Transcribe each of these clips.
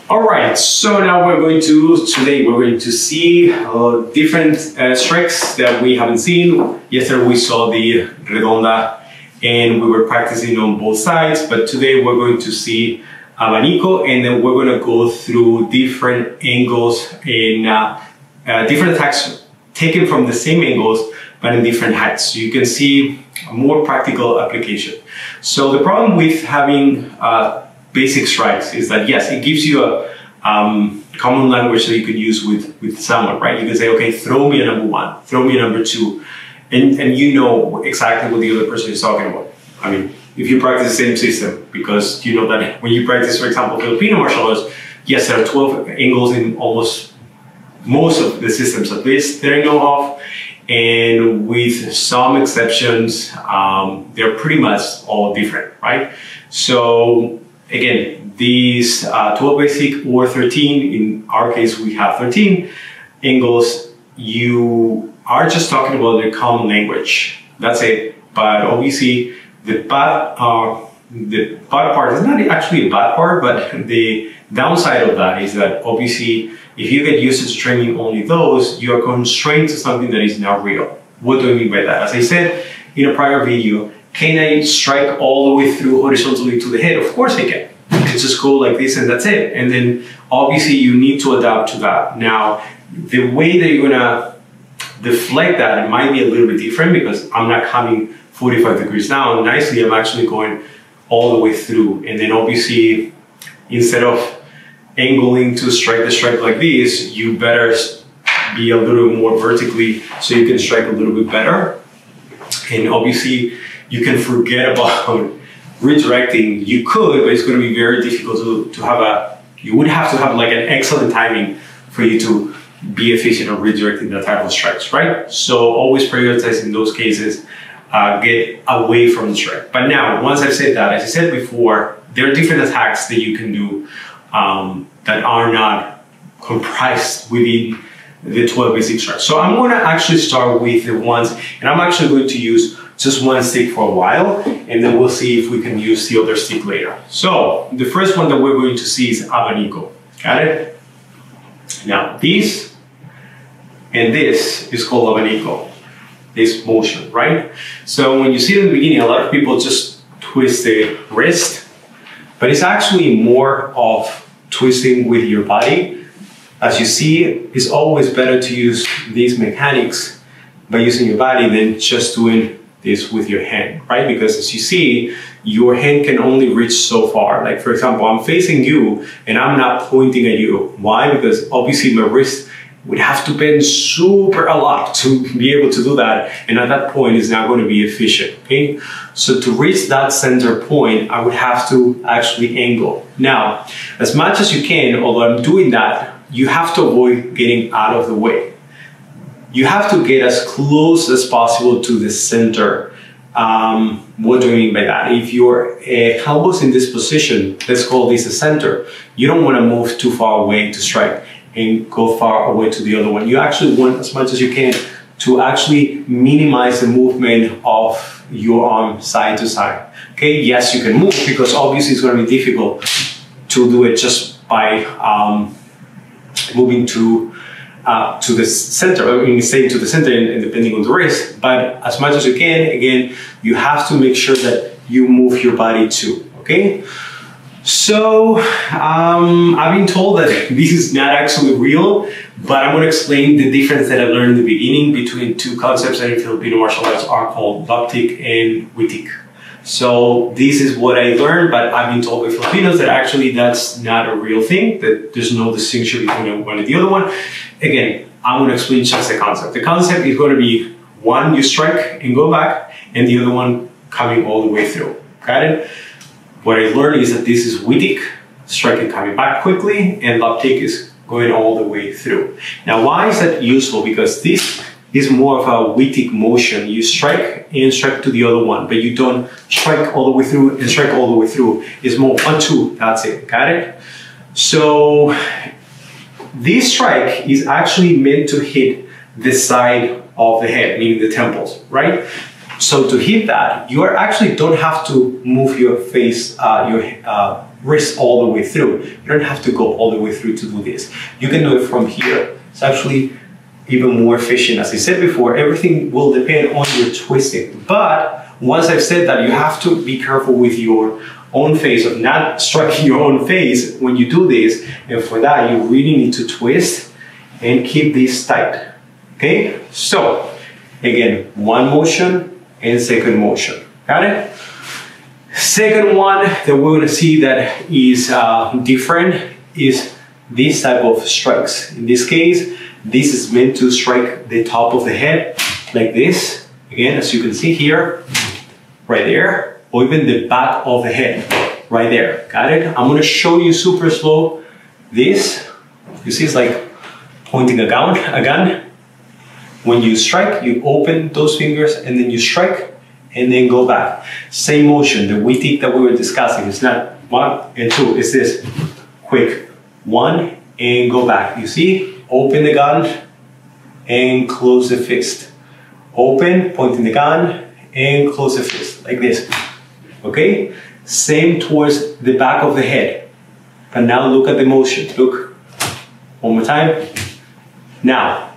Alright, so now today we're going to see different strikes that we haven't seen. Yesterday we saw the redonda and we were practicing on both sides, but today we're going to see abanico, and then we're going to go through different angles in different attacks taken from the same angles but in different heights. So you can see a more practical application. So the problem with having basic strikes is that, yes, it gives you a common language that you can use with someone, right? You can say, okay, throw me a number one, throw me a number two, and you know exactly what the other person is talking about. I mean, if you practice the same system, because you know that when you practice, for example, Filipino martial arts, yes, there are 12 angles in almost most of the systems at least that I know of, and with some exceptions, they're pretty much all different, right? So again, these 12 basic or 13, in our case we have 13 angles, you are just talking about the common language. That's it. But obviously the bad part is not actually a bad part, but the downside of that is that obviously if you get used to training only those, you are constrained to something that is not real. What do I mean by that? As I said in a prior video, can I strike all the way through horizontally to the head? Of course I can. It's just go like this and that's it. And then obviously you need to adapt to that. Now, the way that you're gonna deflect that, it might be a little bit different because I'm not coming 45 degrees down nicely. I'm actually going all the way through. And then obviously, instead of angling to strike the strike like this, you better be a little more vertically so you can strike a little bit better. And obviously, you can forget about redirecting. You could, but it's going to be very difficult to have you would have to have like an excellent timing for you to be efficient at redirecting that type of strikes, right? So always prioritize in those cases, get away from the strike. But now, once I've said that, as I said before, there are different attacks that you can do that are not comprised within the 12 basic strikes. So I'm going to actually start with the ones, and I'm actually going to use just one stick for a while, and then we'll see if we can use the other stick later. So the first one that we're going to see is abanico. Got it? Now this and this is called abanico, this motion, right? So when you see it in the beginning, a lot of people just twist the wrist, but it's actually more of twisting with your body. As you see, it's always better to use these mechanics by using your body than just doing this with your hand, right? Because as you see, your hand can only reach so far. Like for example, I'm facing you and I'm not pointing at you. Why? Because obviously my wrist would have to bend super a lot to be able to do that. And at that point, it's not going to be efficient, okay? So to reach that center point, I would have to actually angle. Now, as much as you can, although I'm doing that, you have to avoid getting out of the way. You have to get as close as possible to the center. What do I mean by that? If your elbow's in this position, let's call this the center, you don't want to move too far away to strike and go far away to the other one. You actually want, as much as you can, to actually minimize the movement of your arm side to side. Okay, yes, you can move because obviously it's going to be difficult to do it just by moving to the center, I mean, staying to the center and depending on the wrist. But as much as you can, again, you have to make sure that you move your body too, okay? So, I've been told that this is not actually real, but I'm going to explain the difference that I learned in the beginning between two concepts that in Filipino martial arts are called loptik and witik. So this is what I learned, but I've been told by Filipinos that actually that's not a real thing, that there's no distinction between one and the other one. Again, I'm going to explain just the concept. The concept is going to be one, you strike and go back, and the other one coming all the way through. Got it? What I learned is that this is witik, striking coming back quickly, and loptik is going all the way through. Now, why is that useful? Because this is more of a witik motion. You strike and strike to the other one, but you don't strike all the way through and strike all the way through. It's more 1, 2, that's it, got it? So this strike is actually meant to hit the side of the head, meaning the temples, right? So to hit that, you actually don't have to move your face, your wrist all the way through. You don't have to go all the way through to do this. You can do it from here. It's actually even more efficient. As I said before, everything will depend on your twisting. But once I've said that, you have to be careful with your own face, of not striking your own face when you do this. And for that, you really need to twist and keep this tight. Okay? So, again, one motion and second motion. Got it? Second one that we're going to see that is different is this type of strikes. In this case, this is meant to strike the top of the head like this. Again, as you can see here, right there, or even the back of the head, right there. Got it? I'm going to show you super slow this. You see, it's like pointing a gun. When you strike, you open those fingers and then you strike and then go back. Same motion, the weetik that we were discussing. It's not 1 and 2, it's this quick 1 and go back. You see, open the gun and close the fist. Open, pointing the gun and close the fist, like this. Okay? Same towards the back of the head. But now look at the motion. Look, one more time. Now,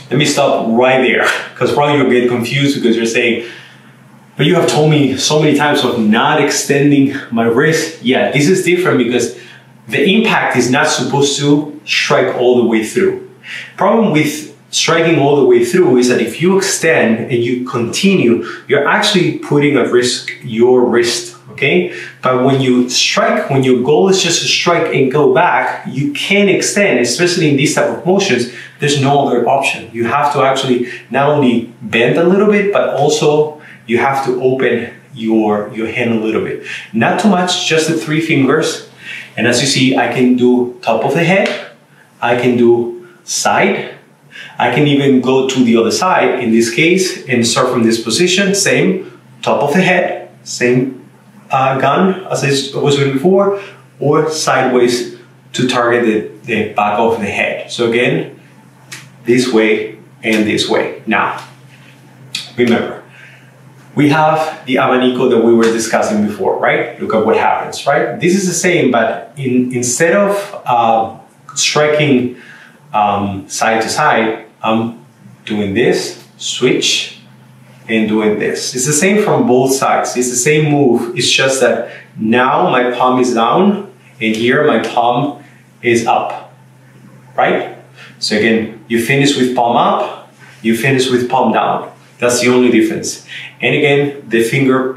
let me stop right there, because probably you'll get confused because you're saying, but you have told me so many times of not extending my wrist. Yeah, this is different because the impact is not supposed to strike all the way through. Problem with striking all the way through is that if you extend and you continue, you're actually putting at risk your wrist, okay? But when you strike, when your goal is just to strike and go back, you can extend, especially in these type of motions. There's no other option. You have to actually not only bend a little bit, but also you have to open your hand a little bit. Not too much, just the 3 fingers. And as you see, I can do top of the head, I can do side, I can even go to the other side in this case and start from this position, same, top of the head, same gun as I was doing before, or sideways to target the back of the head. So again, this way and this way. Now, remember, we have the abanico that we were discussing before, right? Look at what happens, right? This is the same, but instead of striking side to side, I'm doing this, switch, and doing this. It's the same from both sides. It's the same move. It's just that now my palm is down, and here my palm is up, right? So again, you finish with palm up, you finish with palm down. That's the only difference. And again, the finger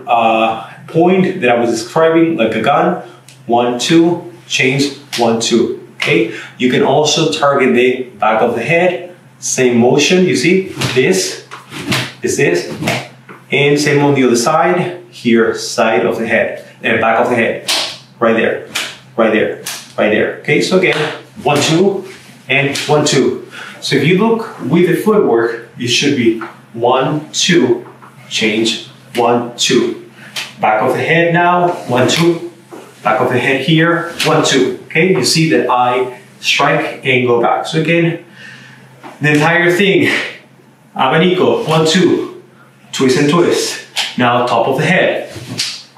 point that I was describing, like a gun, 1, 2, change, 1, 2, okay? You can also target the back of the head, same motion, you see? This is this, and same on the other side, here, side of the head, and back of the head, right there, right there, right there, okay? So again, 1, 2, and 1, 2. So if you look with the footwork, it should be 1, 2, change, 1, 2. Back of the head now, 1, 2. Back of the head here, 1, 2. Okay, you see that I strike and go back. So again, the entire thing, abanico, 1, 2, twist and twist. Now top of the head,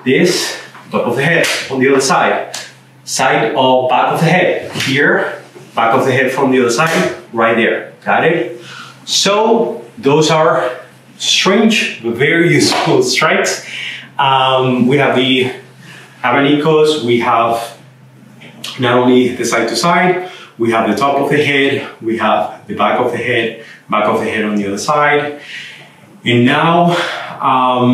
this, top of the head, on the other side. Side of back of the head, here, back of the head from the other side, right there. Got it? So those are strange but very useful strikes. We have the abanicos, we have not only the side to side, we have the top of the head, we have the back of the head on the other side. And now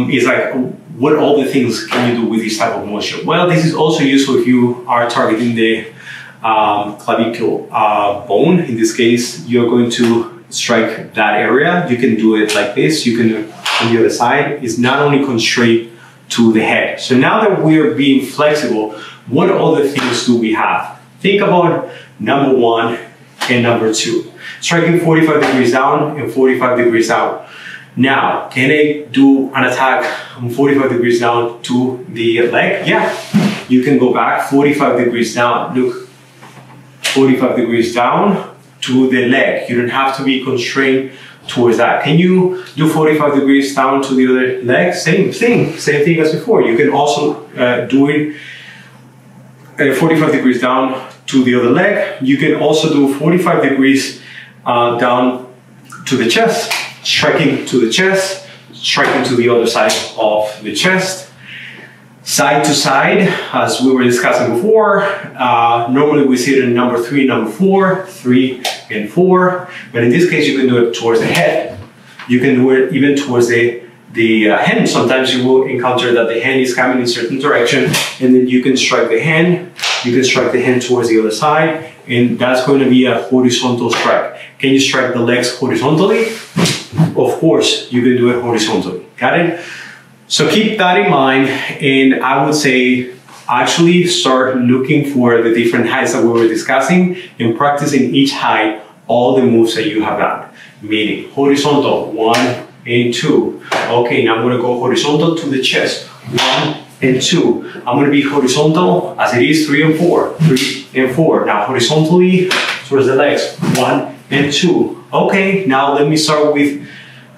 it's like, what all the things can you do with this type of motion? Well, this is also useful if you are targeting the clavicle bone. In this case, you're going to strike that area. You can do it like this. You can do it on the other side. It's not only constrained to the head. So now that we're being flexible, what other things do we have? Think about number 1 and number 2. Striking 45 degrees down and 45 degrees out. Now, can I do an attack on 45 degrees down to the leg? Yeah. You can go back 45 degrees down. Look. 45 degrees down to the leg. You don't have to be constrained towards that. Can you do 45 degrees down to the other leg? Same thing as before. You can also do it 45 degrees down to the other leg. You can also do 45 degrees down to the chest, striking to the chest, striking to the other side of the chest. Side to side, as we were discussing before, normally we see it in number 3, number 4, 3 and 4, but in this case you can do it towards the head. You can do it even towards the hand. Sometimes you will encounter that the hand is coming in a certain direction, and then you can strike the hand. You can strike the hand towards the other side, and that's going to be a horizontal strike. Can you strike the legs horizontally? Of course, you can do it horizontally. Got it? So keep that in mind, and I would say actually start looking for the different heights that we were discussing and practicing each height all the moves that you have done. Meaning horizontal, 1 and 2. Okay, now I'm going to go horizontal to the chest, 1 and 2. I'm going to be horizontal as it is 3 and 4, 3 and 4. Now horizontally towards the legs, 1 and 2. Okay, now let me start with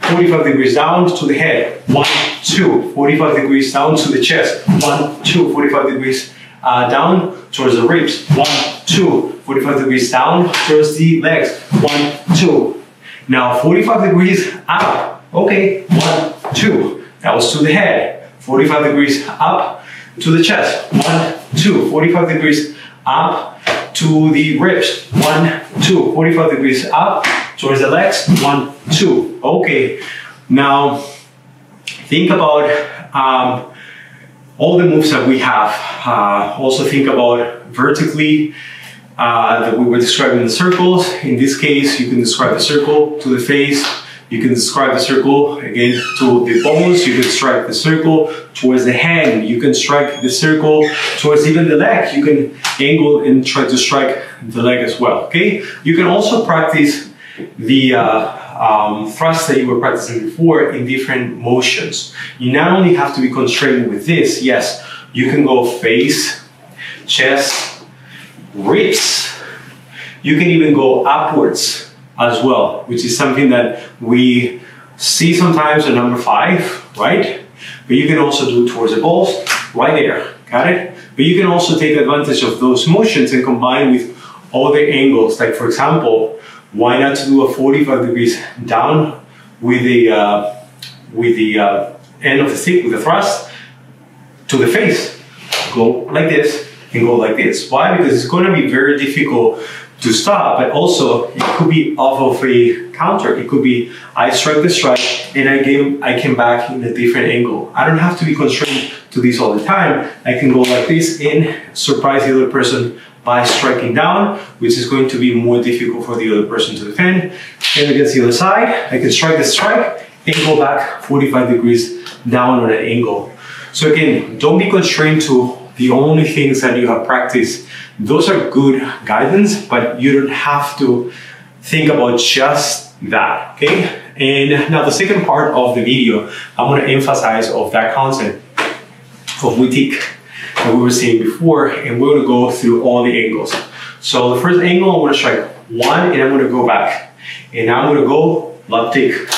45 degrees down to the head, 1, 2, 45 degrees down to the chest, 1, 2, 45 degrees down towards the ribs, 1, 2, 45 degrees down towards the legs, 1, 2. Now 45 degrees up, okay, 1, 2, that was to the head, 45 degrees up to the chest, 1, 2, 45 degrees up to the ribs, 1, 2, 45 degrees up towards the legs, 1, 2. Okay, now think about all the moves that we have. Also think about vertically that we were describing the circles. In this case, you can describe the circle to the face. You can describe the circle again to the bones. You can strike the circle towards the hand. You can strike the circle towards even the leg. You can angle and try to strike the leg as well. Okay. You can also practice the thrust that you were practicing before in different motions. You not only have to be constrained with this. Yes, you can go face, chest, ribs. You can even go upwards as well, which is something that we see sometimes at number 5, right? But you can also do towards the balls, right there, got it? But you can also take advantage of those motions and combine with other angles. Like for example, why not to do a 45 degrees down with the end of the stick, with the thrust, to the face. Go like this and go like this. Why? Because it's going to be very difficult to stop, but also it could be off of a counter. It could be I strike the strike and I came back in a different angle. I don't have to be constrained to this all the time. I can go like this and surprise the other person by striking down, which is going to be more difficult for the other person to defend. And against the other side, I can strike the strike and go back 45 degrees down on an angle. So again, don't be constrained to the only things that you have practiced. Those are good guidance, but you don't have to think about just that, okay? And now the second part of the video, I'm gonna emphasize of that concept of Witik that we were seeing before, and we're gonna go through all the angles. So the first angle, I'm gonna strike 1 and I'm gonna go back. And now I'm gonna go Witik.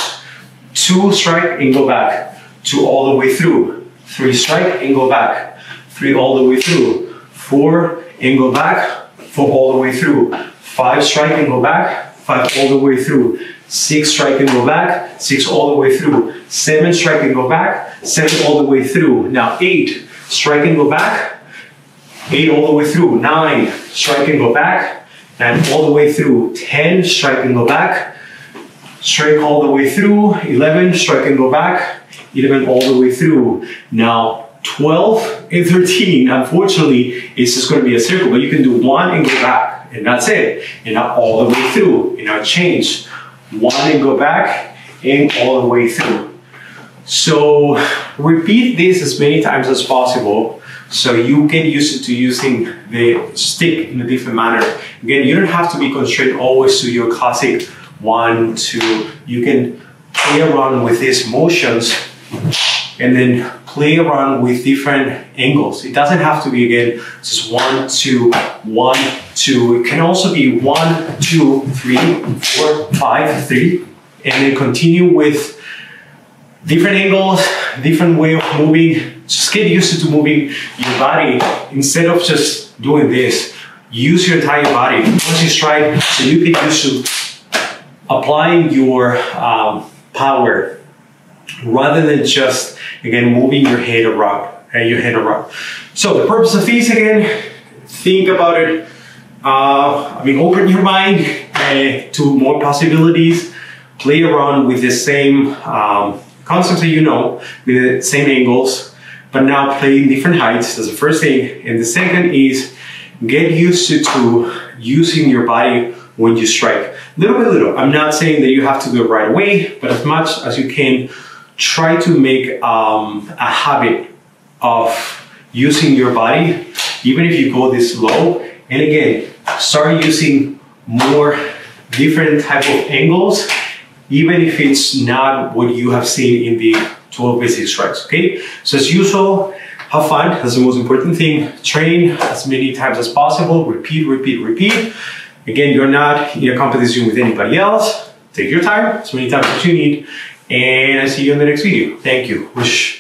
2 strike and go back, 2 all the way through. 3 strike and go back, 3 all the way through. 4 and go back, 4 all the way through. 5 strike and go back, 5 all the way through. 6 strike and go back, 6 all the way through. 7 strike and go back, 7 all the way through. Now 8 strike and go back, 8 all the way through. 9 strike and go back, 9 all the way through. 10 strike and go back, strike all the way through. 11 strike and go back, 11 all the way through. Now 12 and 13, unfortunately, it's just going to be a circle, but you can do 1 and go back, and that's it. And now all the way through. And now change. 1 and go back, and all the way through. So repeat this as many times as possible so you get used to using the stick in a different manner. Again, you don't have to be constrained always to your classic 1, 2. You can play around with these motions and then play around with different angles. It doesn't have to be, again, just 1, 2, 1, 2. It can also be 1, 2, 3, 4, 5, 3, and then continue with different angles, different way of moving. Just get used to moving your body instead of just doing this. Use your entire body once you strike, so you get used to applying your power rather than just, again, moving your head around. So the purpose of these, again, think about it. Open your mind to more possibilities. Play around with the same concepts that you know, with the same angles, but now play in different heights. That's the first thing. And the second is get used to using your body when you strike. Little by little. I'm not saying that you have to do it right away, but as much as you can, try to make a habit of using your body, even if you go this low. And again, start using more different type of angles, even if it's not what you have seen in the 12 basic strikes, okay? So as usual, have fun, that's the most important thing. Train as many times as possible, repeat, repeat, repeat. Again, you're not in a competition with anybody else. Take your time, as many times as you need, and I see you in the next video. Thank you. Whoosh.